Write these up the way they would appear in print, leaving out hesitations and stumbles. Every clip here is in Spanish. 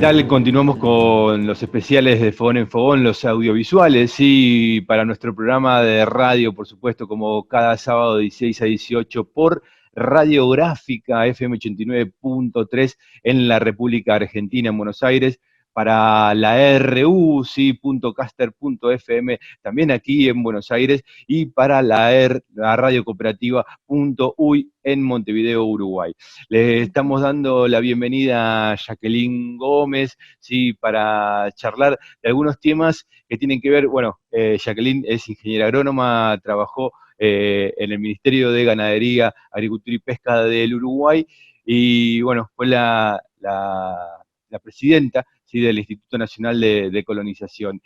tal? Continuamos con los especiales de Fogón en Fogón, los audiovisuales, y para nuestro programa de radio, por supuesto, como cada sábado de 16 a 18 por Radiográfica FM 89.3 en la República Argentina, en Buenos Aires, para la RU, sí, .caster.fm, también aquí en Buenos Aires, y para la Radio Cooperativa.uy en Montevideo, Uruguay. Le estamos dando la bienvenida a Jacqueline Gómez, sí, para charlar de algunos temas que tienen que ver, bueno, Jacqueline es ingeniera agrónoma, trabajó en el Ministerio de Ganadería, Agricultura y Pesca del Uruguay, y bueno, fue la presidenta, sí, del Instituto Nacional de Colonización.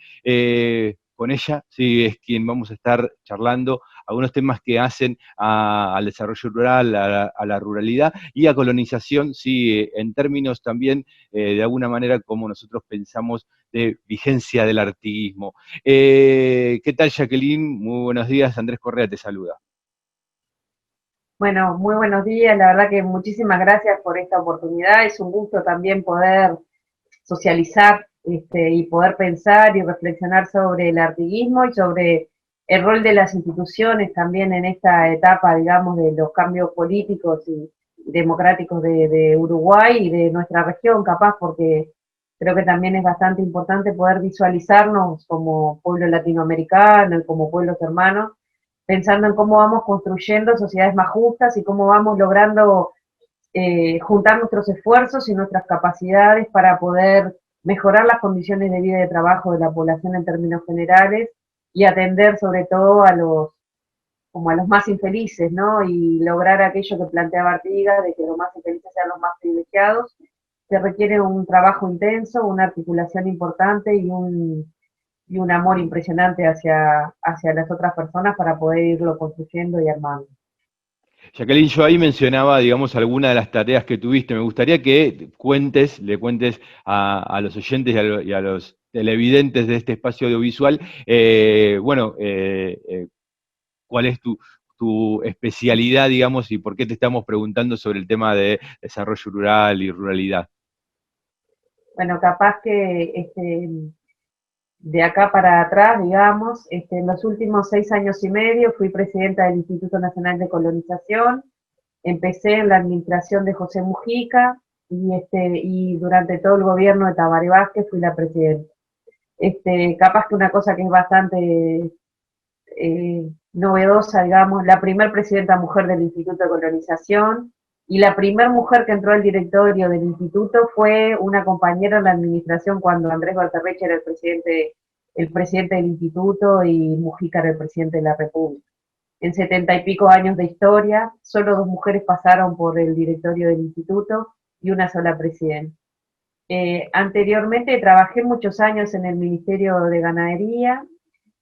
Con ella, sí, es quien vamos a estar charlando algunos temas que hacen al desarrollo rural, a la ruralidad y a colonización, sí, en términos también, de alguna manera, como nosotros pensamos, de vigencia del artiguismo. ¿Qué tal, Jacqueline? Muy buenos días, Andrés Correa te saluda. Bueno, muy buenos días, la verdad que muchísimas gracias por esta oportunidad, es un gusto también poder socializar y poder pensar y reflexionar sobre el artiguismo y sobre el rol de las instituciones también en esta etapa, digamos, de los cambios políticos y democráticos de Uruguay y de nuestra región, capaz, porque creo que también es bastante importante poder visualizarnos como pueblo latinoamericano y como pueblos hermanos, pensando en cómo vamos construyendo sociedades más justas y cómo vamos logrando juntar nuestros esfuerzos y nuestras capacidades para poder mejorar las condiciones de vida y de trabajo de la población en términos generales y atender sobre todo como a los más infelices, ¿no? Y lograr aquello que planteaba Artigas, de que los más infelices sean los más privilegiados, que requiere un trabajo intenso, una articulación importante y un amor impresionante hacia las otras personas para poder irlo construyendo y armando. Jacqueline, yo ahí mencionaba, digamos, algunas de las tareas que tuviste. Me gustaría que le cuentes a los oyentes y a los televidentes de este espacio audiovisual, bueno, cuál es tu especialidad, digamos, y por qué te estamos preguntando sobre el tema de desarrollo rural y ruralidad. Bueno, capaz que de acá para atrás, digamos, en los últimos 6 años y medio fui presidenta del Instituto Nacional de Colonización, empecé en la administración de José Mujica y durante todo el gobierno de Tabaré Vázquez fui la presidenta. Capaz que una cosa que es bastante novedosa, digamos, la primer presidenta mujer del Instituto de Colonización y la primer mujer que entró al directorio del instituto fue una compañera en la administración cuando Andrés Barterreche era el presidente del instituto y Mujica era el presidente de la República. En 70 y pico años de historia, solo 2 mujeres pasaron por el directorio del instituto y una sola presidenta. Anteriormente trabajé muchos años en el Ministerio de Ganadería.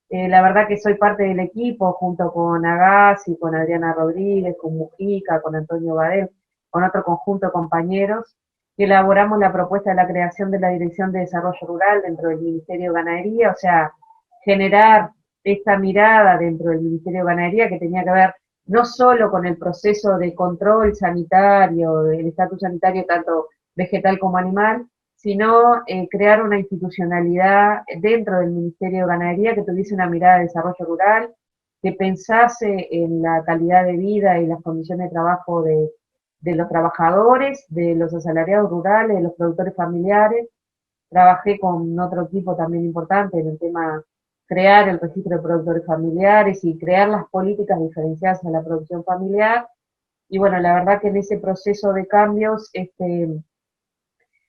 La verdad que soy parte del equipo junto con Agassi, con Adriana Rodríguez, con Mujica, con Antonio Badel, con otro conjunto de compañeros, que elaboramos la propuesta de la creación de la Dirección de Desarrollo Rural dentro del Ministerio de Ganadería, o sea, generar esta mirada dentro del Ministerio de Ganadería que tenía que ver no solo con el proceso de control sanitario, del estatus sanitario tanto vegetal como animal, sino crear una institucionalidad dentro del Ministerio de Ganadería que tuviese una mirada de desarrollo rural, que pensase en la calidad de vida y las condiciones de trabajo de los trabajadores, de los asalariados rurales, de los productores familiares. Trabajé con otro equipo también importante en el tema crear el registro de productores familiares y crear las políticas diferenciadas a la producción familiar. Y bueno, la verdad que en ese proceso de cambios,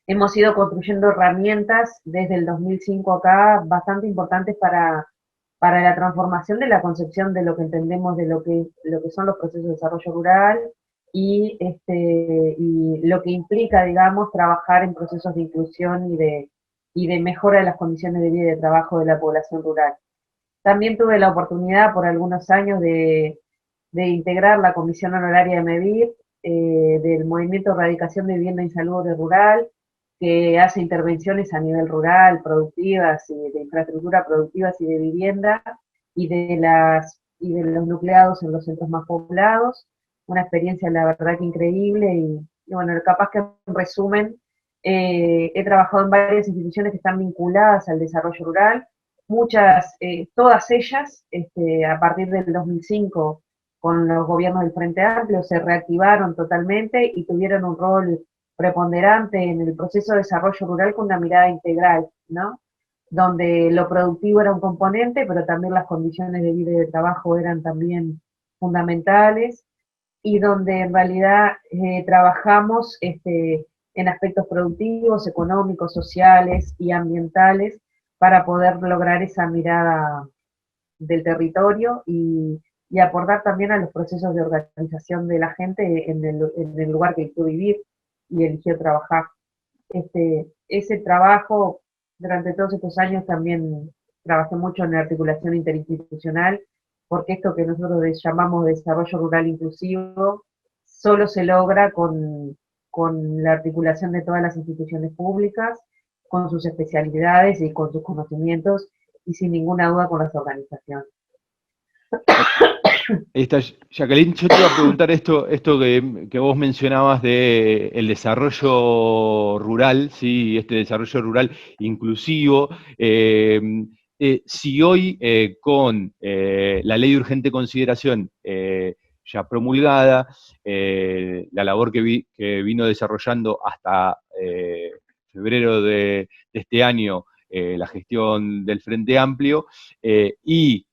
hemos ido construyendo herramientas desde el 2005 acá bastante importantes para la transformación de la concepción de lo que entendemos de lo que son los procesos de desarrollo rural y lo que implica, digamos, trabajar en procesos de inclusión y de mejora de las condiciones de vida y de trabajo de la población rural. También tuve la oportunidad por algunos años de integrar la comisión honoraria de MEVIR, del Movimiento de Erradicación de Vivienda Insalubre Rural, que hace intervenciones a nivel rural, productivas, y de infraestructura productivas y de vivienda, y de los nucleados en los centros más poblados. Una experiencia, la verdad, que increíble, y bueno, capaz que en resumen, He trabajado en varias instituciones que están vinculadas al desarrollo rural, muchas, todas ellas, a partir del 2005, con los gobiernos del Frente Amplio, se reactivaron totalmente y tuvieron un rol preponderante en el proceso de desarrollo rural con una mirada integral, ¿no? Donde lo productivo era un componente, pero también las condiciones de vida y de trabajo eran también fundamentales, y donde en realidad trabajamos en aspectos productivos, económicos, sociales y ambientales para poder lograr esa mirada del territorio y aportar también a los procesos de organización de la gente en el lugar que eligió vivir y eligió trabajar. Ese trabajo, durante todos estos años también trabajé mucho en la articulación interinstitucional, porque esto que nosotros llamamos desarrollo rural inclusivo, solo se logra con la articulación de todas las instituciones públicas, con sus especialidades y con sus conocimientos, y sin ninguna duda con las organizaciones. Ahí está, Jacqueline, yo te iba a preguntar esto que vos mencionabas de el desarrollo rural, ¿sí? Este desarrollo rural inclusivo. Si hoy con la ley de urgente consideración ya promulgada, la labor que vino desarrollando hasta febrero de este año la gestión del Frente Amplio, y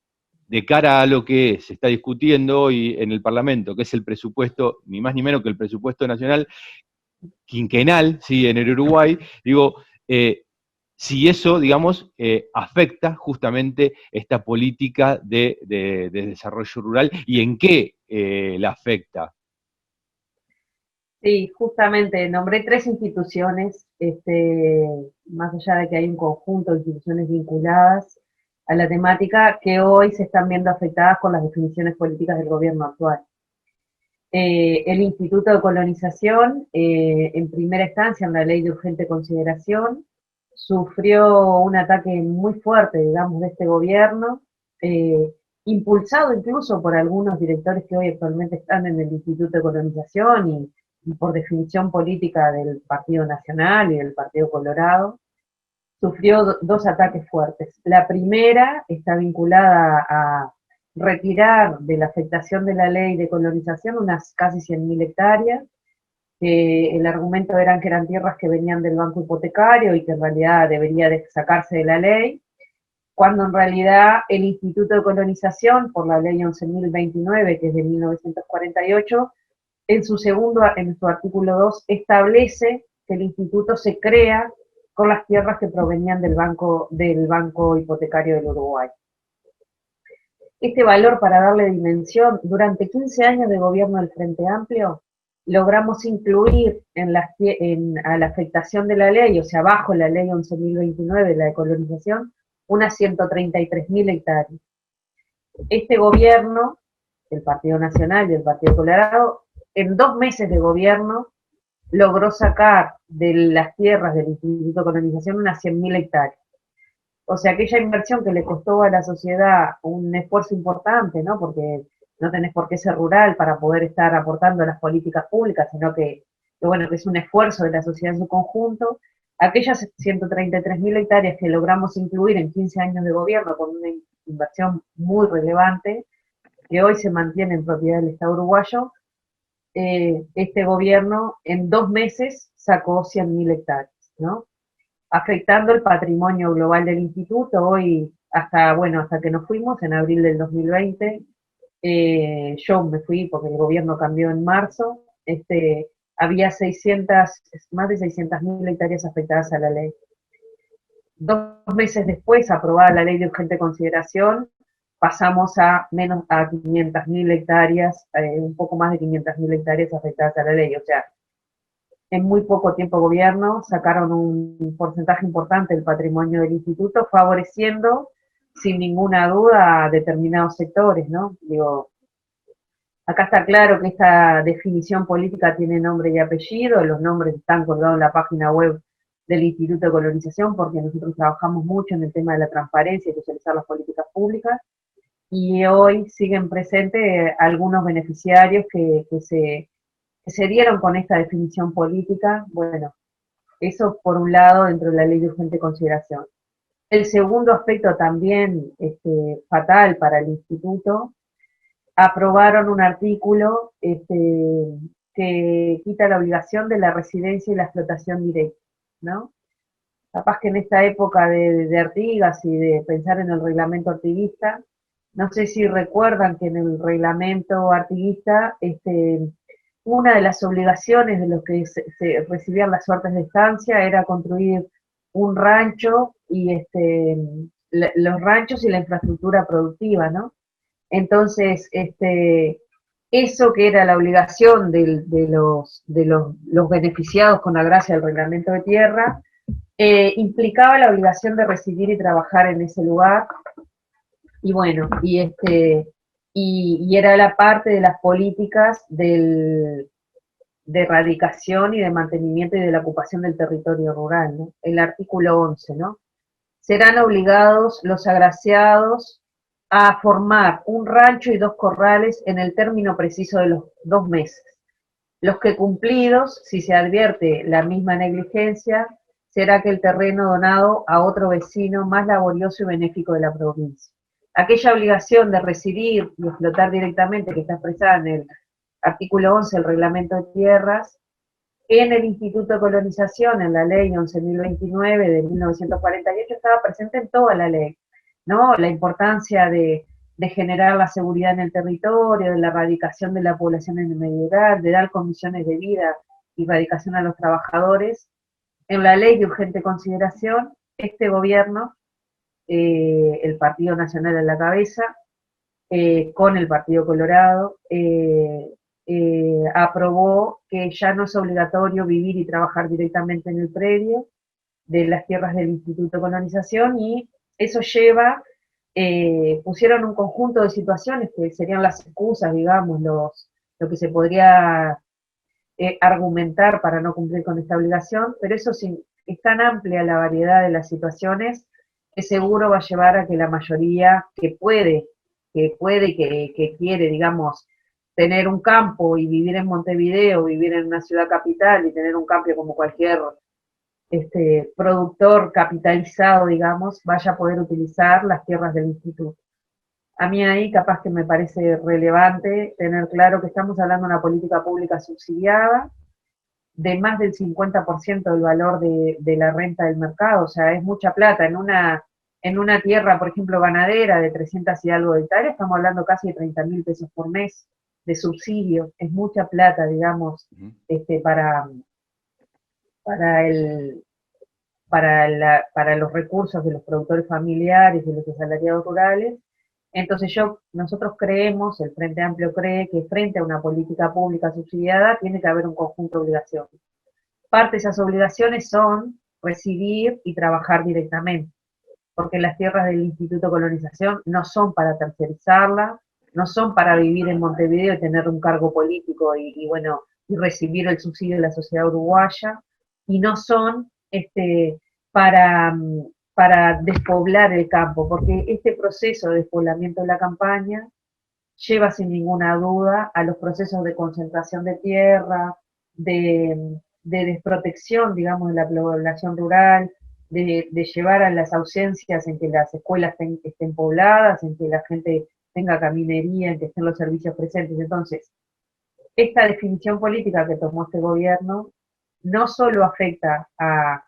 de cara a lo que se está discutiendo hoy en el Parlamento, que es el presupuesto, ni más ni menos que el presupuesto nacional quinquenal, ¿sí? En el Uruguay, digo, si eso, digamos, afecta justamente esta política de desarrollo rural y en qué la afecta. Sí, justamente nombré tres instituciones, más allá de que hay un conjunto de instituciones vinculadas a la temática que hoy se están viendo afectadas con las definiciones políticas del gobierno actual. El Instituto de Colonización, en primera instancia en la ley de urgente consideración, sufrió un ataque muy fuerte, digamos, de este gobierno, impulsado incluso por algunos directores que hoy actualmente están en el Instituto de Colonización y por definición política del Partido Nacional y del Partido Colorado. Sufrió dos ataques fuertes. La primera está vinculada a retirar de la afectación de la ley de colonización unas casi 100.000 hectáreas, que el argumento eran que eran tierras que venían del banco hipotecario y que en realidad debería de sacarse de la ley, cuando en realidad el Instituto de Colonización, por la ley 11.029, que es de 1948, en su artículo 2, establece que el instituto se crea con las tierras que provenían del banco hipotecario del Uruguay. Este valor, para darle dimensión, durante 15 años de gobierno del Frente Amplio, logramos incluir a la afectación de la ley, o sea, bajo la ley 11.029, la de colonización, unas 133.000 hectáreas. Este gobierno, el Partido Nacional y el Partido Colorado, en 2 meses de gobierno, logró sacar de las tierras del Instituto de Colonización unas 100.000 hectáreas. O sea, aquella inversión que le costó a la sociedad un esfuerzo importante, ¿no? Porque no tenés por qué ser rural para poder estar aportando a las políticas públicas, sino que bueno, que es un esfuerzo de la sociedad en su conjunto. Aquellas 133.000 hectáreas que logramos incluir en 15 años de gobierno con una inversión muy relevante, que hoy se mantiene en propiedad del Estado uruguayo, este gobierno en 2 meses sacó 100.000 hectáreas, ¿no? Afectando el patrimonio global del instituto. Hoy, hasta que nos fuimos en abril del 2020, yo me fui porque el gobierno cambió en marzo, había más de 600.000 hectáreas afectadas a la ley. 2 meses después, aprobada la ley de urgente consideración, pasamos a 500.000 hectáreas, un poco más de 500.000 hectáreas afectadas a la ley. O sea, en muy poco tiempo gobierno sacaron un porcentaje importante del patrimonio del instituto, favoreciendo sin ninguna duda a determinados sectores, ¿no? Digo, acá está claro que esta definición política tiene nombre y apellido, los nombres están colgados en la página web del Instituto de Colonización, porque nosotros trabajamos mucho en el tema de la transparencia y socializar las políticas públicas, y hoy siguen presentes algunos beneficiarios que se dieron con esta definición política. Bueno, Eso por un lado dentro de la ley de urgente consideración. El segundo aspecto también fatal para el instituto, aprobaron un artículo que quita la obligación de la residencia y la explotación directa, ¿no? Capaz que en esta época de Artigas y de pensar en el reglamento artiguista, no sé si recuerdan que en el reglamento artiguista, una de las obligaciones de los que se recibían las suertes de estancia era construir un rancho y los ranchos y la infraestructura productiva, ¿no? Entonces, eso que era la obligación los beneficiados con la gracia del reglamento de tierra, implicaba la obligación de residir y trabajar en ese lugar, y bueno, y era la parte de las políticas de erradicación y de mantenimiento y de la ocupación del territorio rural, ¿no? El artículo 11, ¿no? Serán obligados los agraciados a formar un rancho y 2 corrales en el término preciso de los 2 meses. Los que cumplidos, si se advierte la misma negligencia, será que el terreno donado a otro vecino más laborioso y benéfico de la provincia. Aquella obligación de residir y explotar directamente, que está expresada en el artículo 11 del Reglamento de Tierras, en el Instituto de Colonización, en la ley 11.029 de 1948, estaba presente en toda la ley, ¿no? La importancia de generar la seguridad en el territorio, de la erradicación de la población en el medio rural, de dar condiciones de vida y erradicación a los trabajadores. En la ley de urgente consideración, este gobierno, el Partido Nacional a la cabeza, con el Partido Colorado, aprobó que ya no es obligatorio vivir y trabajar directamente en el predio de las tierras del Instituto de Colonización, y eso lleva, pusieron un conjunto de situaciones que serían las excusas, digamos, lo que se podría argumentar para no cumplir con esta obligación, pero eso sí, es tan amplia la variedad de las situaciones que seguro va a llevar a que la mayoría que quiere, digamos, tener un campo y vivir en Montevideo, vivir en una ciudad capital y tener un campo como cualquier productor capitalizado, digamos, vaya a poder utilizar las tierras del instituto. A mí ahí capaz que me parece relevante tener claro que estamos hablando de una política pública subsidiada, de más del 50% del valor de la renta del mercado, o sea, es mucha plata. En una tierra, por ejemplo, ganadera de 300 y algo de hectáreas, estamos hablando casi de 30.000 pesos por mes de subsidio, es mucha plata, digamos, para, el, para los recursos de los productores familiares, de los asalariados rurales. Entonces nosotros creemos, el Frente Amplio cree que frente a una política pública subsidiada tiene que haber un conjunto de obligaciones. Parte de esas obligaciones son residir y trabajar directamente, porque las tierras del Instituto de Colonización no son para tercerizarla, no son para vivir en Montevideo y tener un cargo político y bueno, y recibir el subsidio de la sociedad uruguaya, y no son para, para despoblar el campo, porque este proceso de despoblamiento de la campaña lleva sin ninguna duda a los procesos de concentración de tierra, de desprotección, digamos, de la población rural, de llevar a las ausencias en que las escuelas estén pobladas, en que la gente tenga caminería, en que estén los servicios presentes. Entonces, esta definición política que tomó este gobierno no solo afecta a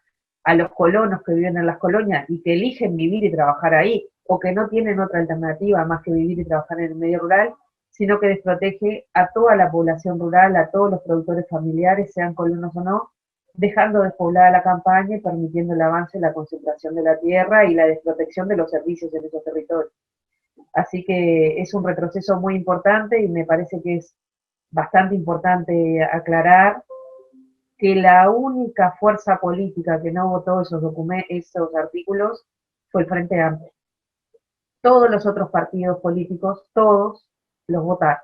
los colonos que viven en las colonias y que eligen vivir y trabajar ahí, o que no tienen otra alternativa más que vivir y trabajar en el medio rural, sino que desprotege a toda la población rural, a todos los productores familiares, sean colonos o no, dejando despoblada la campaña y permitiendo el avance de la concentración de la tierra y la desprotección de los servicios en esos territorios. Así que es un retroceso muy importante y me parece que es bastante importante aclarar que la única fuerza política que no votó esos artículos fue el Frente Amplio. Todos los otros partidos políticos, todos los votaron.